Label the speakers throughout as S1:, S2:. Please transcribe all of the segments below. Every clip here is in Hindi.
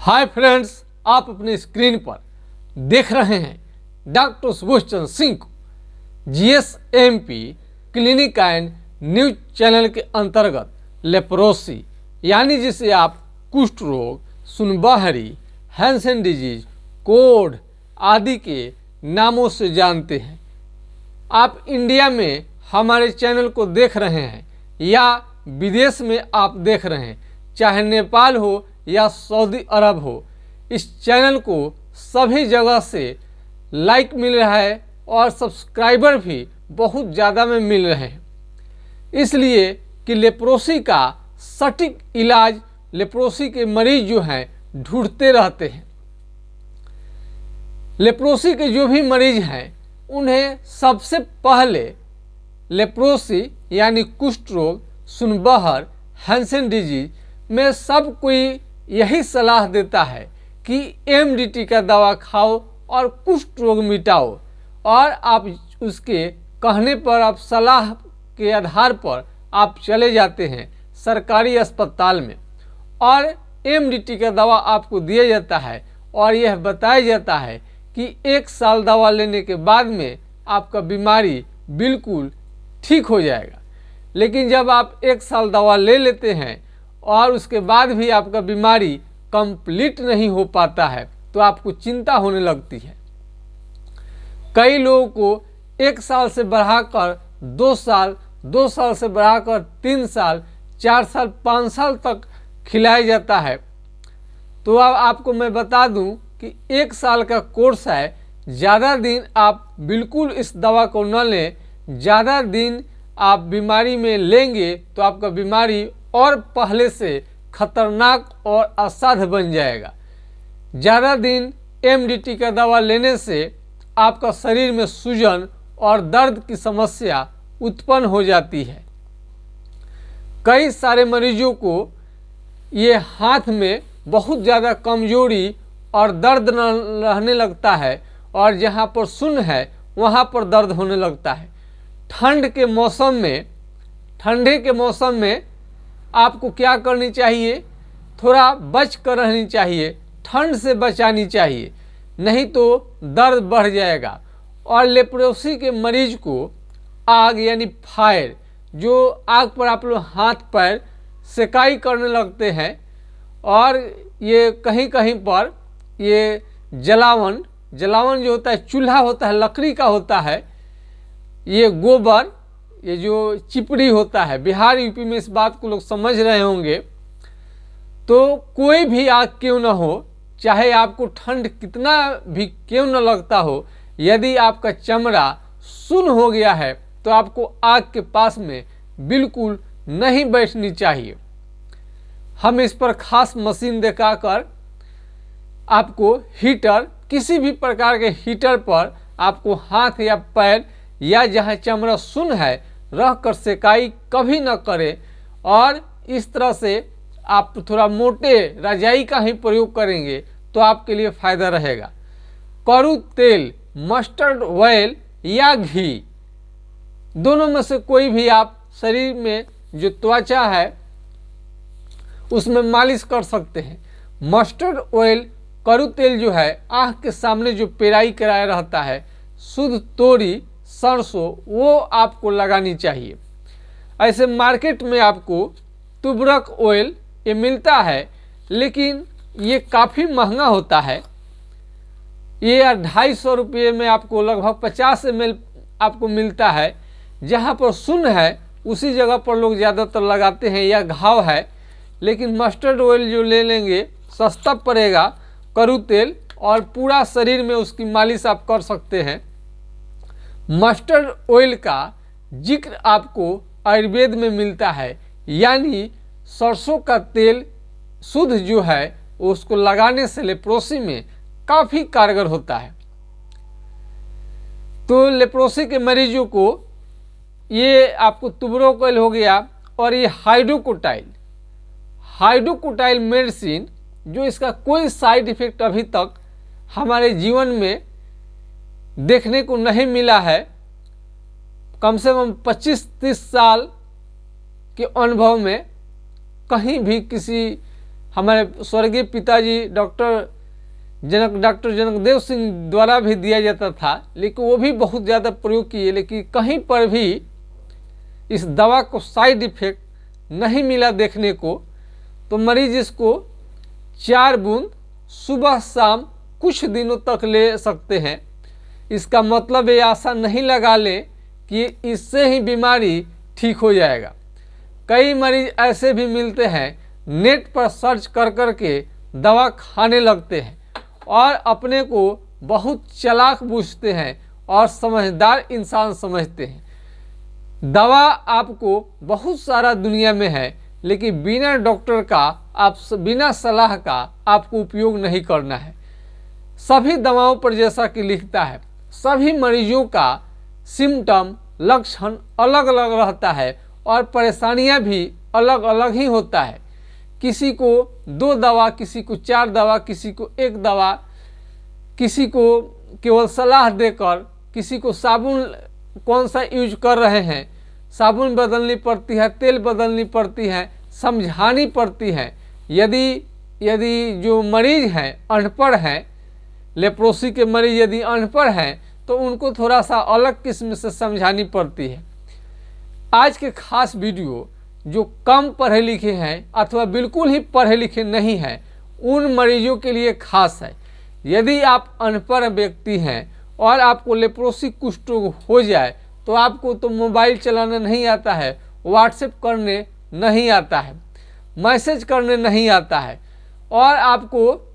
S1: हाय फ्रेंड्स, आप अपनी स्क्रीन पर देख रहे हैं डॉक्टर सुभाष चंद्र सिंह को GSMP clinic and news channel के अंतर्गत लेप्रोसी यानी जिसे आप कुष्ठ रोग, सुनबहरी, हैंसन डिजीज, कोढ़ आदि के नामों से जानते हैं। आप इंडिया में हमारे चैनल को देख रहे हैं या विदेश में आप देख रहे हैं, चाहे नेपाल हो या सऊदी अरब हो, इस चैनल को सभी जगह से लाइक मिल रहा है और सब्सक्राइबर भी बहुत ज़्यादा में मिल रहे हैं। इसलिए कि लेप्रोसी का सटीक इलाज लेप्रोसी के मरीज जो हैं ढूंढते रहते हैं। लेप्रोसी के जो भी मरीज हैं उन्हें सबसे पहले लेप्रोसी यानी कुष्ठ रोग, सुनबहर, हैंसन डिजीज में सब कोई यही सलाह देता है कि MDT का दवा खाओ और कुष्ठ रोग मिटाओ, और आप उसके कहने पर, आप सलाह के आधार पर आप चले जाते हैं सरकारी अस्पताल में और MDT का दवा आपको दिया जाता है और यह बताया जाता है कि 1 साल दवा लेने के बाद में आपका बीमारी बिल्कुल ठीक हो जाएगा। लेकिन जब आप 1 साल दवा ले लेते हैं और उसके बाद भी आपका बीमारी कंप्लीट नहीं हो पाता है तो आपको चिंता होने लगती है। कई लोगों को 1 साल से बढ़ाकर 2 साल, 2 साल से बढ़ाकर 3 साल, 4 साल, 5 साल तक खिलाया जाता है। तो अब आपको मैं बता दूं कि 1 साल का कोर्स है। ज़्यादा दिन आप बिल्कुल इस दवा को न लें। ज़्यादा दिन आप बीमारी में लेंगे तो आपका बीमारी और पहले से खतरनाक और असाध्य बन जाएगा। ज़्यादा दिन MDT का दवा लेने से आपका शरीर में सूजन और दर्द की समस्या उत्पन्न हो जाती है। कई सारे मरीजों को ये हाथ में बहुत ज़्यादा कमजोरी और दर्द न रहने लगता है और जहाँ पर सुन्न है वहाँ पर दर्द होने लगता है। ठंडे के मौसम में आपको क्या करनी चाहिए? थोड़ा बच कर रहनी चाहिए, ठंड से बचानी चाहिए, नहीं तो दर्द बढ़ जाएगा। और लेप्रोसी के मरीज को आग यानी फायर, जो आग पर आप लोग हाथ पैर सेकाई करने लगते हैं और ये कहीं कहीं पर ये जलावन जो होता है, चूल्हा होता है, लकड़ी का होता है, ये गोबर, ये जो चिपड़ी होता है, बिहार यूपी में इस बात को लोग समझ रहे होंगे। तो कोई भी आग क्यों न हो, चाहे आपको ठंड कितना भी क्यों न लगता हो, यदि आपका चमड़ा सुन्न हो गया है तो आपको आग के पास में बिल्कुल नहीं बैठनी चाहिए। हम इस पर खास मशीन दिखाकर आपको हीटर, किसी भी प्रकार के हीटर पर आपको हाथ या पैर या जहाँ चमड़ा सुन्न है रह कर सेकाई कभी न करें। और इस तरह से आप थोड़ा मोटे रजाई का ही प्रयोग करेंगे तो आपके लिए फ़ायदा रहेगा। कड़ू तेल, मस्टर्ड ऑयल या घी, दोनों में से कोई भी आप शरीर में जो त्वचा है उसमें मालिश कर सकते हैं। मस्टर्ड ऑयल, कड़ू तेल जो है, आँख के सामने जो पेराई कराया रहता है, शुद्ध तोरी, सरसों, वो आपको लगानी चाहिए। ऐसे मार्केट में आपको तुबरक ऑयल ये मिलता है, लेकिन ये काफ़ी महंगा होता है। ये 250 रुपये में आपको लगभग 50 ml आपको मिलता है। जहाँ पर सुन्न है उसी जगह पर लोग ज़्यादातर लगाते हैं या घाव है। लेकिन मस्टर्ड ऑयल जो ले लेंगे सस्ता पड़ेगा, कड़ू तेल, और पूरा शरीर में उसकी मालिश आप कर सकते हैं। मस्टर्ड ऑयल का जिक्र आपको आयुर्वेद में मिलता है, यानी सरसों का तेल शुद्ध जो है उसको लगाने से लेप्रोसी में काफ़ी कारगर होता है। तो लेप्रोसी के मरीजों को ये आपको तुबरक ऑयल हो गया और ये हाइड्रोकोटाइल मेडिसिन, जो इसका कोई साइड इफ़ेक्ट अभी तक हमारे जीवन में देखने को नहीं मिला है। कम से कम 25-30 साल के अनुभव में कहीं भी किसी हमारे स्वर्गीय पिताजी डॉक्टर जनकदेव सिंह द्वारा भी दिया जाता था, लेकिन वो भी बहुत ज़्यादा प्रयोग किए, लेकिन कहीं पर भी इस दवा को साइड इफेक्ट नहीं मिला देखने को। तो मरीज इसको 4 बूंद सुबह शाम कुछ दिनों तक ले सकते हैं। इसका मतलब ये आशा नहीं लगा लें कि इससे ही बीमारी ठीक हो जाएगा। कई मरीज ऐसे भी मिलते हैं, नेट पर सर्च कर कर के दवा खाने लगते हैं और अपने को बहुत चालाक बूझते हैं और समझदार इंसान समझते हैं। दवा आपको बहुत सारा दुनिया में है, लेकिन बिना डॉक्टर का, आप बिना सलाह का आपको उपयोग नहीं करना है। सभी दवाओं पर जैसा कि लिखता है, सभी मरीजों का सिम्टम, लक्षण अलग अलग रहता है और परेशानियां भी अलग अलग ही होता है। किसी को 2 दवा, किसी को 4 दवा, किसी को 1 दवा, किसी को केवल सलाह देकर, किसी को साबुन कौन सा यूज कर रहे हैं, साबुन बदलनी पड़ती है, तेल बदलनी पड़ती है, समझानी पड़ती है। यदि जो मरीज हैं अनपढ़ हैं, लेप्रोसी के मरीज यदि अनपढ़ हैं तो उनको थोड़ा सा अलग किस्म से समझानी पड़ती है। आज के खास वीडियो जो कम पढ़े लिखे हैं अथवा बिल्कुल ही पढ़े लिखे नहीं हैं, उन मरीजों के लिए खास है। यदि आप अनपढ़ व्यक्ति हैं और आपको लेप्रोसी कुष्ठ रोग हो जाए तो आपको तो मोबाइल चलाना नहीं आता है, व्हाट्सएप करने नहीं आता है, मैसेज करने नहीं आता है और आपको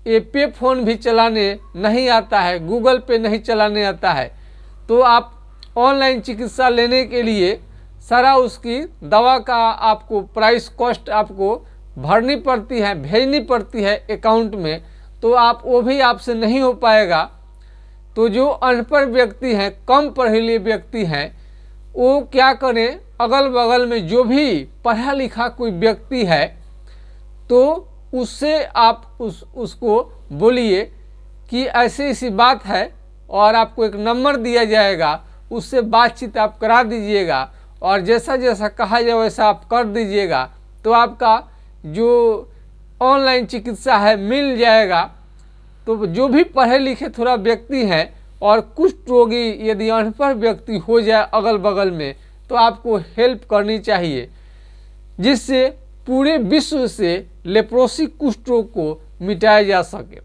S1: ये पे फ़ोन भी चलाने नहीं आता है, गूगल पे नहीं चलाने आता है, तो आप ऑनलाइन चिकित्सा लेने के लिए सारा उसकी दवा का आपको प्राइस कॉस्ट आपको भरनी पड़ती है, भेजनी पड़ती है अकाउंट में, तो आप वो भी आपसे नहीं हो पाएगा। तो जो अनपढ़ व्यक्ति हैं, कम पढ़े लिखे व्यक्ति हैं, वो क्या करें, अगल बगल में जो भी पढ़ा लिखा कोई व्यक्ति है तो उससे आप उसको बोलिए कि ऐसी ऐसी बात है और आपको एक नंबर दिया जाएगा, उससे बातचीत आप करा दीजिएगा और जैसा जैसा कहा जाए वैसा आप कर दीजिएगा, तो आपका जो ऑनलाइन चिकित्सा है मिल जाएगा। तो जो भी पढ़े लिखे थोड़ा व्यक्ति हैं और कुष्ठ रोगी यदि अनपढ़ व्यक्ति हो जाए अगल बगल में, तो आपको हेल्प करनी चाहिए, जिससे पूरे विश्व से लेप्रोसी कुष्ठ रोग को मिटाया जा सके।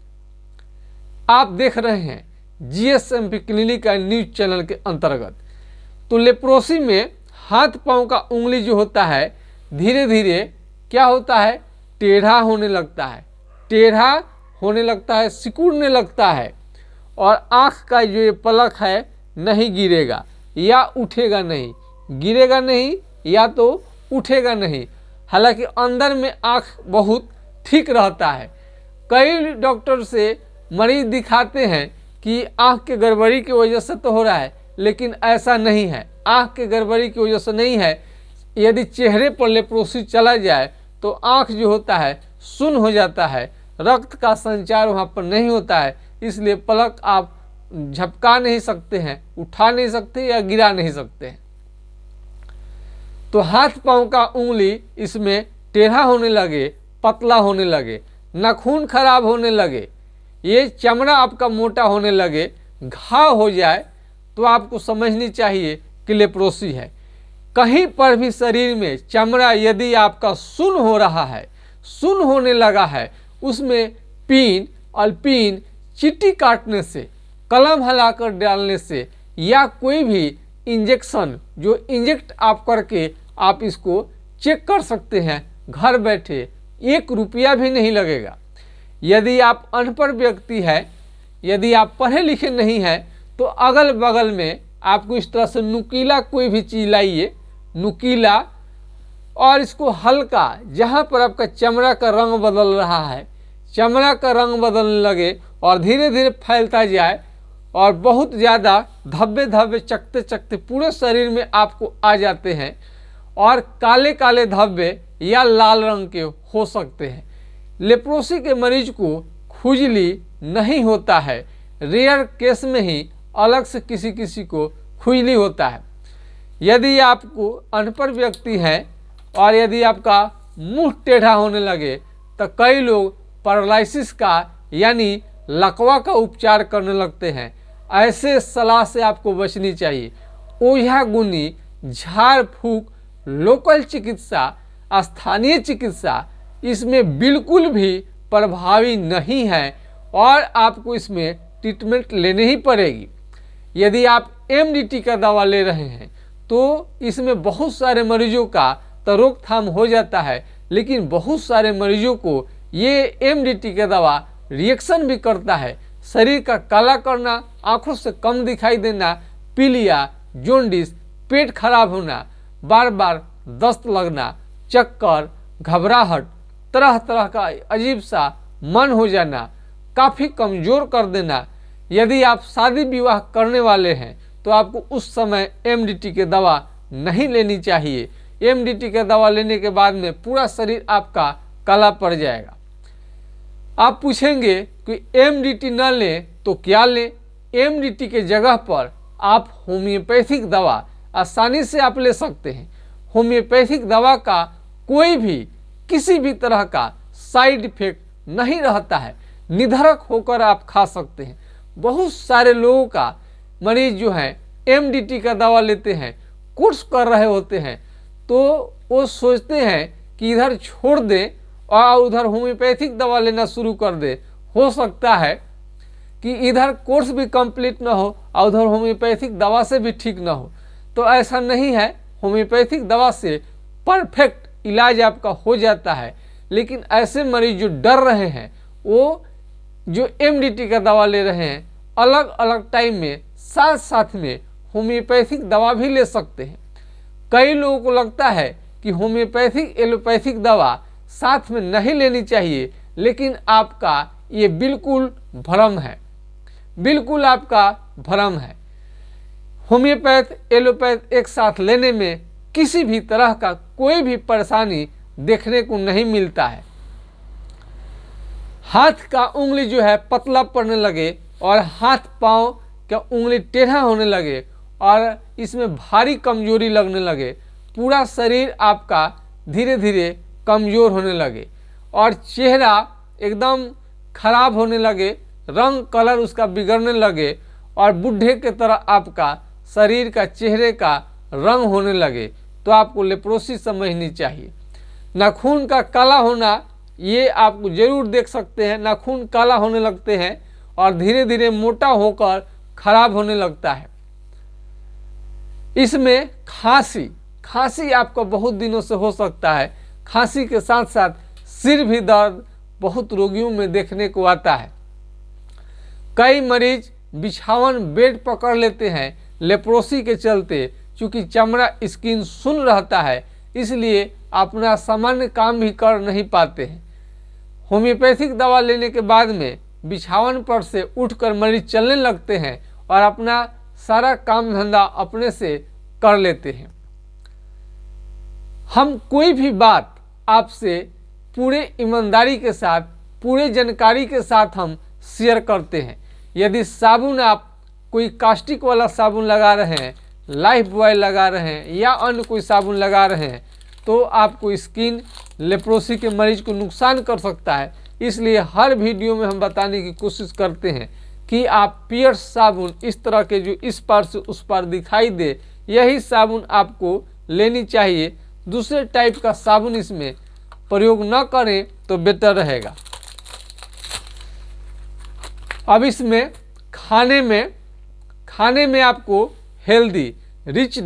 S1: आप देख रहे हैं जीएसएमपी क्लिनिक एंड न्यूज चैनल के अंतर्गत। तो लेप्रोसी में हाथ पांव का उंगली जो होता है धीरे धीरे क्या होता है, टेढ़ा होने लगता है, टेढ़ा होने लगता है, सिकुड़ने लगता है और आँख का जो ये पलक है नहीं गिरेगा या उठेगा नहीं, गिरेगा नहीं या तो उठेगा नहीं। हालांकि अंदर में आँख बहुत ठीक रहता है। कई डॉक्टर से मरीज दिखाते हैं कि आँख के गड़बड़ी की वजह से तो हो रहा है, लेकिन ऐसा नहीं है, आँख के गड़बड़ी की वजह से नहीं है। यदि चेहरे पर लेप्रोसी चला जाए तो आँख जो होता है सुन्न हो जाता है, रक्त का संचार वहाँ पर नहीं होता है, इसलिए पलक आप झपका नहीं सकते हैं, उठा नहीं सकते या गिरा नहीं सकते हैं। तो हाथ पांव का उंगली इसमें टेढ़ा होने लगे, पतला होने लगे, नाखून खराब होने लगे, ये चमड़ा आपका मोटा होने लगे, घाव हो जाए, तो आपको समझनी चाहिए कि लेप्रोसी है। कहीं पर भी शरीर में चमड़ा यदि आपका सुन्न हो रहा है, सुन्न होने लगा है, उसमें पीन अल्पीन चींटी काटने से, कलम हिलाकर डालने से या कोई भी इंजेक्शन जो इंजेक्ट आप करके आप इसको चेक कर सकते हैं घर बैठे, 1 रुपया भी नहीं लगेगा। यदि आप अनपढ़ व्यक्ति हैं, यदि आप पढ़े लिखे नहीं हैं, तो अगल बगल में आपको इस तरह से नुकीला कोई भी चीज़ लाइए, नुकीला, और इसको हल्का, जहाँ पर आपका चमड़ा का रंग बदल रहा है, चमड़ा का रंग बदलने लगे और धीरे धीरे फैलता जाए और बहुत ज़्यादा धब्बे धब्बे चकते चकते पूरे शरीर में आपको आ जाते हैं और काले काले धब्बे या लाल रंग के हो सकते हैं। लेप्रोसी के मरीज को खुजली नहीं होता है, रेयर केस में ही अलग से किसी किसी को खुजली होता है। यदि आपको अनपढ़ व्यक्ति हैं और यदि आपका मुंह टेढ़ा होने लगे तो कई लोग पैरालिसिस का यानी लकवा का उपचार करने लगते हैं। ऐसे सलाह से आपको बचनी चाहिए। ओझा गुनी, झाड़ फूक, लोकल चिकित्सा, स्थानीय चिकित्सा इसमें बिल्कुल भी प्रभावी नहीं है और आपको इसमें ट्रीटमेंट लेनी ही पड़ेगी। यदि आप एमडीटी का दवा ले रहे हैं तो इसमें बहुत सारे मरीजों का तो रोकथाम हो जाता है, लेकिन बहुत सारे मरीजों को ये एमडीटी का दवा रिएक्शन भी करता है। शरीर का काला करना, आंखों से कम दिखाई देना, पीलिया, जॉन्डिस, पेट खराब होना, बार बार दस्त लगना, चक्कर, घबराहट, तरह तरह का अजीब सा मन हो जाना, काफ़ी कमज़ोर कर देना। यदि आप शादी विवाह करने वाले हैं तो आपको उस समय एमडीटी के दवा नहीं लेनी चाहिए। एमडीटी के दवा लेने के बाद में पूरा शरीर आपका काला पड़ जाएगा। आप पूछेंगे कि एमडीटी न लें तो क्या लें? एमडीटी के जगह पर आप होम्योपैथिक दवा आसानी से आप ले सकते हैं। होम्योपैथिक दवा का कोई भी किसी भी तरह का साइड इफेक्ट नहीं रहता है, निधड़क होकर आप खा सकते हैं। बहुत सारे लोगों का मरीज जो हैं एमडीटी का दवा लेते हैं, कोर्स कर रहे होते हैं, तो वो सोचते हैं कि इधर छोड़ दें और उधर होम्योपैथिक दवा लेना शुरू कर दे। हो सकता है कि इधर कोर्स भी कंप्लीट ना हो और उधर होम्योपैथिक दवा से भी ठीक ना हो। तो ऐसा नहीं है, होम्योपैथिक दवा से परफेक्ट इलाज आपका हो जाता है। लेकिन ऐसे मरीज जो डर रहे हैं, वो जो एमडीटी का दवा ले रहे हैं, अलग अलग टाइम में साथ साथ में होम्योपैथिक दवा भी ले सकते हैं। कई लोगों को लगता है कि होम्योपैथिक एलोपैथिक दवा साथ में नहीं लेनी चाहिए, लेकिन आपका ये बिल्कुल भ्रम है, बिल्कुल आपका भ्रम है। होम्योपैथ एलोपैथ एक साथ लेने में किसी भी तरह का कोई भी परेशानी देखने को नहीं मिलता है। हाथ का उंगली जो है पतला पड़ने लगे और हाथ पांव का उंगली टेढ़ा होने लगे और इसमें भारी कमजोरी लगने लगे, पूरा शरीर आपका धीरे धीरे कमज़ोर होने लगे और चेहरा एकदम खराब होने लगे, रंग कलर उसका बिगड़ने लगे और बूढ़े के तरह आपका शरीर का चेहरे का रंग होने लगे, तो आपको लेप्रोसी समझनी चाहिए। नाखून का काला होना ये आप जरूर देख सकते हैं। नाखून काला होने लगते हैं और धीरे धीरे मोटा होकर खराब होने लगता है। इसमें खांसी आपको बहुत दिनों से हो सकता है। खांसी के साथ साथ सिर भी दर्द बहुत रोगियों में देखने को आता है। कई मरीज बिछावन बेड पकड़ लेते हैं लेप्रोसी के चलते, चूँकि चमड़ा स्किन सुन्न रहता है, इसलिए अपना सामान्य काम भी कर नहीं पाते हैं। होम्योपैथिक दवा लेने के बाद में बिछावन पर से उठकर मरीज चलने लगते हैं और अपना सारा काम धंधा अपने से कर लेते हैं। हम कोई भी बात आपसे पूरे ईमानदारी के साथ, पूरे जानकारी के साथ हम शेयर करते हैं। यदि साबुन आप कोई कास्टिक वाला साबुन लगा रहे हैं, लाइफ बॉय लगा रहे हैं या अन्य कोई साबुन लगा रहे हैं, तो आपको स्किन लेप्रोसी के मरीज को नुकसान कर सकता है। इसलिए हर वीडियो में हम बताने की कोशिश करते हैं कि आप पियर्स साबुन इस तरह के जो इस पार से उस पार दिखाई दे, यही साबुन आपको लेनी चाहिए। दूसरे टाइप का साबुन इसमें प्रयोग न करें तो बेटर रहेगा। अब इसमें खाने में आपको हेल्दी रिच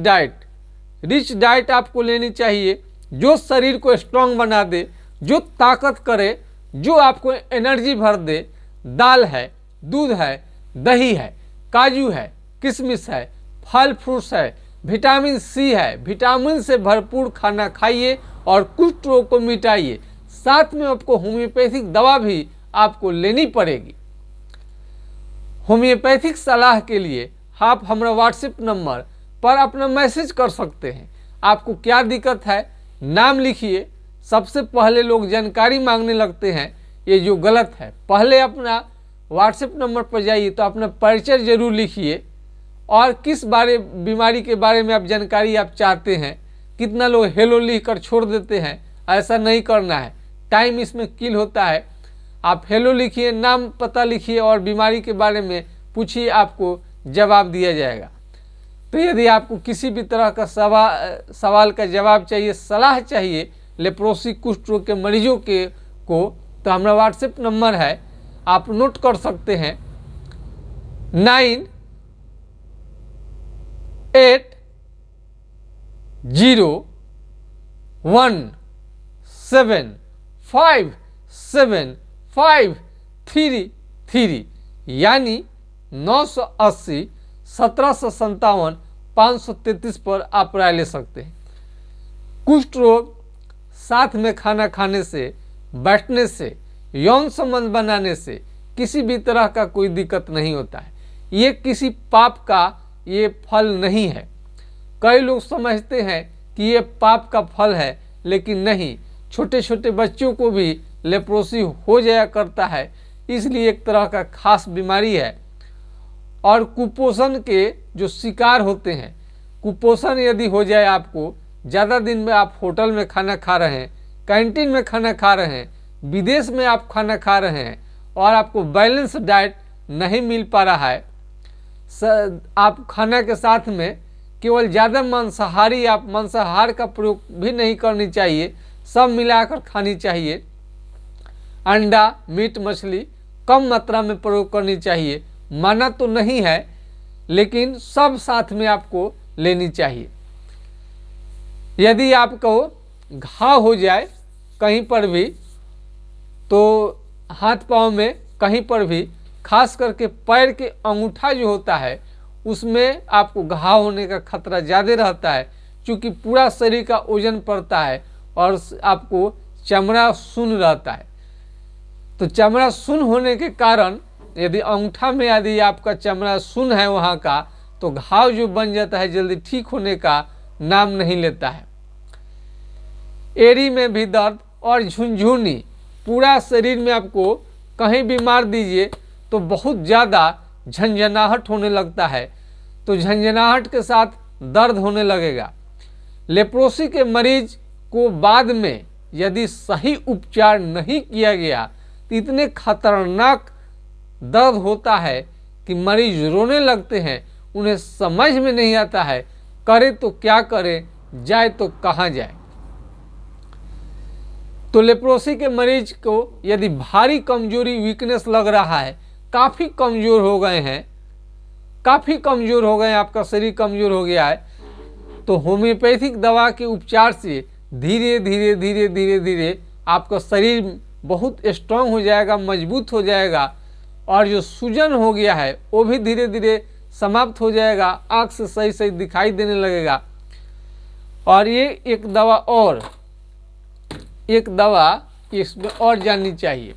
S1: डाइट आपको लेनी चाहिए, जो शरीर को स्ट्रांग बना दे, जो ताकत करे, जो आपको एनर्जी भर दे। दाल है, दूध है, दही है, काजू है, किशमिश है, फल फ्रूट्स है, विटामिन सी है। विटामिन से भरपूर खाना खाइए और कुष्ठ रोग को मिटाइए। साथ में आपको होम्योपैथिक दवा भी आपको लेनी पड़ेगी। होम्योपैथिक सलाह के लिए आप हमारा व्हाट्सएप नंबर पर अपना मैसेज कर सकते हैं। आपको क्या दिक्कत है, नाम लिखिए। सबसे पहले लोग जानकारी मांगने लगते हैं, ये जो गलत है। पहले अपना व्हाट्सएप नंबर पर जाइए तो अपना परिचय जरूर लिखिए और किस बीमारी के बारे में आप जानकारी आप चाहते हैं। कितना लोग हेलो लिख कर छोड़ देते हैं, ऐसा नहीं करना है। टाइम इसमें किल होता है। आप हेलो लिखिए, नाम पता लिखिए और बीमारी के बारे में पूछिए, आपको जवाब दिया जाएगा। तो यदि आपको किसी भी तरह का सवाल का जवाब चाहिए, सलाह चाहिए लेप्रोसी कुष्ठ रोग के मरीजों को, तो हमारा व्हाट्सएप नंबर है, आप नोट कर सकते हैं 9801757533 यानी 980 1757 पर आप राय ले सकते हैं। कुष्ठ रोग साथ में खाना खाने से, बैठने से, यौन संबंध बनाने से किसी भी तरह का कोई दिक्कत नहीं होता है। ये किसी पाप का ये फल नहीं है। कई लोग समझते हैं कि ये पाप का फल है, लेकिन नहीं, छोटे छोटे बच्चों को भी लेप्रोसी हो जाया करता है, इसलिए एक तरह का खास बीमारी है। और कुपोषण के जो शिकार होते हैं, कुपोषण यदि हो जाए आपको, ज़्यादा दिन में आप होटल में खाना खा रहे हैं, कैंटीन में खाना खा रहे हैं, विदेश में आप खाना खा रहे हैं और आपको बैलेंस डाइट नहीं मिल पा रहा है, आप खाना के साथ में केवल ज़्यादा मांसाहारी, आप मांसाहार का प्रयोग भी नहीं करनी चाहिए, सब मिलाकर खानी चाहिए। अंडा, मीट, मछली कम मात्रा में प्रयोग करनी चाहिए, माना तो नहीं है, लेकिन सब साथ में आपको लेनी चाहिए। यदि आपको घाव हो जाए कहीं पर भी, तो हाथ पांव में कहीं पर भी, खास करके पैर के अंगूठा जो होता है उसमें आपको घाव होने का खतरा ज़्यादा रहता है, क्योंकि पूरा शरीर का वजन पड़ता है और आपको चमड़ा सुन्न रहता है। तो चमड़ा सुन्न होने के कारण यदि अंगूठा में यदि आपका चमड़ा सुन्न है वहाँ का, तो घाव जो बन जाता है जल्दी ठीक होने का नाम नहीं लेता है। एड़ी में भी दर्द और झुनझुनी, पूरा शरीर में आपको कहीं भी मार दीजिए तो बहुत ज़्यादा झंझनाहट होने लगता है, तो झंझनाहट के साथ दर्द होने लगेगा। लेप्रोसी के मरीज को बाद में यदि सही उपचार नहीं किया गया तो इतने खतरनाक दर्द होता है कि मरीज रोने लगते हैं, उन्हें समझ में नहीं आता है करे तो क्या करे, जाए तो कहाँ जाए। तो लेप्रोसी के मरीज को यदि भारी कमजोरी, वीकनेस लग रहा है, काफ़ी कमज़ोर हो गए हैं, आपका शरीर कमज़ोर हो गया है, तो होम्योपैथिक दवा के उपचार से धीरे धीरे आपका शरीर बहुत स्ट्रांग हो जाएगा, मजबूत हो जाएगा, और जो सूजन हो गया है वो भी धीरे धीरे समाप्त हो जाएगा, आँख से सही सही दिखाई देने लगेगा। और ये एक दवा इसमें और जाननी चाहिए,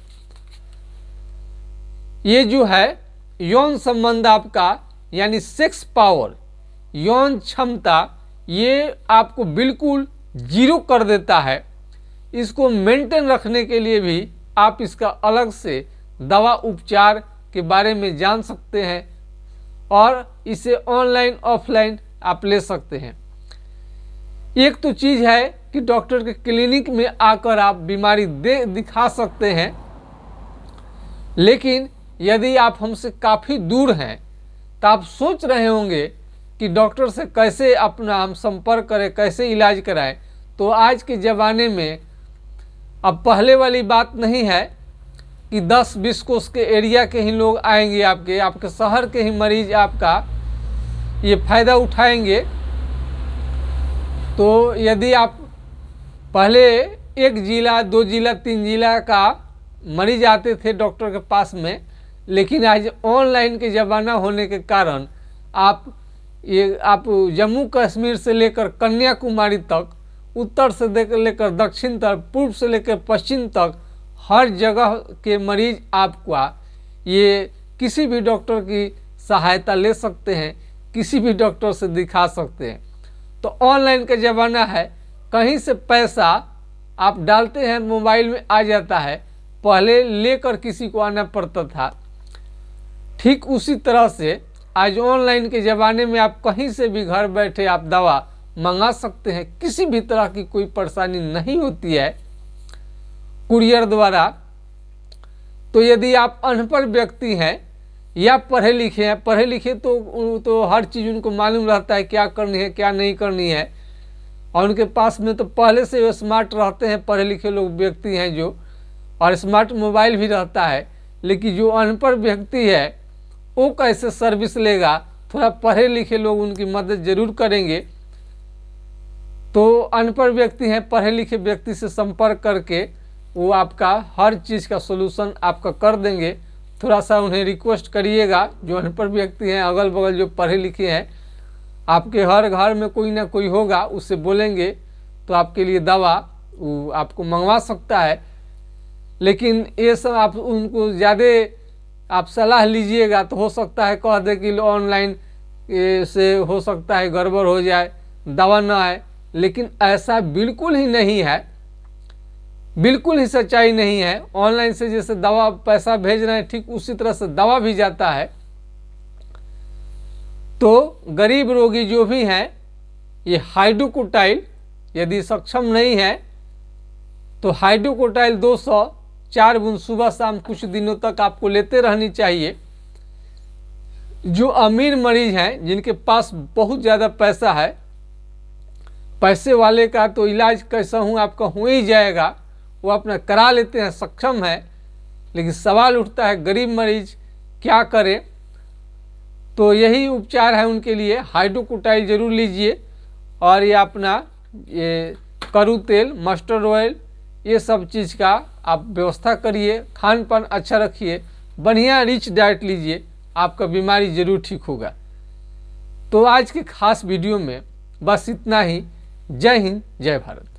S1: ये जो है यौन संबंध आपका यानी सेक्स पावर, यौन क्षमता, ये आपको बिल्कुल जीरो कर देता है। इसको मेंटेन रखने के लिए भी आप इसका अलग से दवा उपचार के बारे में जान सकते हैं और इसे ऑनलाइन ऑफलाइन आप ले सकते हैं। एक तो चीज़ है कि डॉक्टर के क्लिनिक में आकर आप बीमारी दिखा सकते हैं, लेकिन यदि आप हमसे काफ़ी दूर हैं तो आप सोच रहे होंगे कि डॉक्टर से कैसे अपना हम संपर्क करें, कैसे इलाज कराएं। तो आज के ज़माने में अब पहले वाली बात नहीं है कि 10-20 कोस के एरिया के ही लोग आएंगे, आपके शहर के ही मरीज आपका ये फ़ायदा उठाएंगे। तो यदि आप पहले 1 जिला, 2 जिला, 3 जिला का मरीज आते थे डॉक्टर के पास में, लेकिन आज ऑनलाइन के ज़माना होने के कारण आप जम्मू कश्मीर से लेकर कन्याकुमारी तक, उत्तर से लेकर दक्षिण तक, पूर्व से लेकर पश्चिम तक, हर जगह के मरीज आपका ये किसी भी डॉक्टर की सहायता ले सकते हैं, किसी भी डॉक्टर से दिखा सकते हैं। तो ऑनलाइन का ज़माना है, कहीं से पैसा आप डालते हैं मोबाइल में आ जाता है, पहले लेकर किसी को आना पड़ता था। ठीक उसी तरह से आज ऑनलाइन के ज़माने में आप कहीं से भी घर बैठे आप दवा मंगा सकते हैं, किसी भी तरह की कोई परेशानी नहीं होती है। कुरियर द्वारा। तो यदि आप अनपढ़ व्यक्ति हैं या पढ़े लिखे हैं, पढ़े लिखे तो हर चीज़ उनको मालूम रहता है क्या करनी है क्या नहीं करनी है, और उनके पास में तो पहले से वो स्मार्ट रहते हैं, पढ़े लिखे लोग व्यक्ति हैं जो, और स्मार्ट मोबाइल भी रहता है। लेकिन जो अनपढ़ व्यक्ति है वो कैसे सर्विस लेगा, थोड़ा पढ़े लिखे लोग उनकी मदद जरूर करेंगे। तो अनपढ़ व्यक्ति हैं, पढ़े लिखे व्यक्ति से संपर्क करके वो आपका हर चीज़ का सोल्यूशन आपका कर देंगे। थोड़ा सा उन्हें रिक्वेस्ट करिएगा, जो अनपढ़ व्यक्ति हैं, अगल बगल जो पढ़े लिखे हैं, आपके हर घर में कोई ना कोई होगा, उससे बोलेंगे तो आपके लिए दवा वो आपको मंगवा सकता है। लेकिन ये सब आप उनको ज़्यादा आप सलाह लीजिएगा तो हो सकता है कह दे कि ऑनलाइन से हो सकता है गड़बड़ हो जाए, दवा ना आए। लेकिन ऐसा बिल्कुल ही नहीं है, बिल्कुल ही सच्चाई नहीं है। ऑनलाइन से जैसे दवा पैसा भेज रहे हैं ठीक उसी तरह से दवा भी जाता है। तो गरीब रोगी जो भी हैं ये हाइड्रोकोटाइल यदि सक्षम नहीं है तो हाइड्रोकोटाइल 200 4 बूंद सुबह शाम कुछ दिनों तक आपको लेते रहनी चाहिए। जो अमीर मरीज हैं जिनके पास बहुत ज़्यादा पैसा है, पैसे वाले का तो इलाज कैसा हूँ आपका हो ही जाएगा, वो अपना करा लेते हैं, सक्षम है। लेकिन सवाल उठता है गरीब मरीज क्या करे, तो यही उपचार है उनके लिए। हाइड्रोकोटाइल जरूर लीजिए, और ये अपना ये करू तेल, मस्टर्ड ऑयल, ये सब चीज़ का आप व्यवस्था करिए। खान पान अच्छा रखिए, बढ़िया रिच डाइट लीजिए, आपका बीमारी जरूर ठीक होगा। तो आज के खास वीडियो में बस इतना ही। जय हिंद, जय भारत।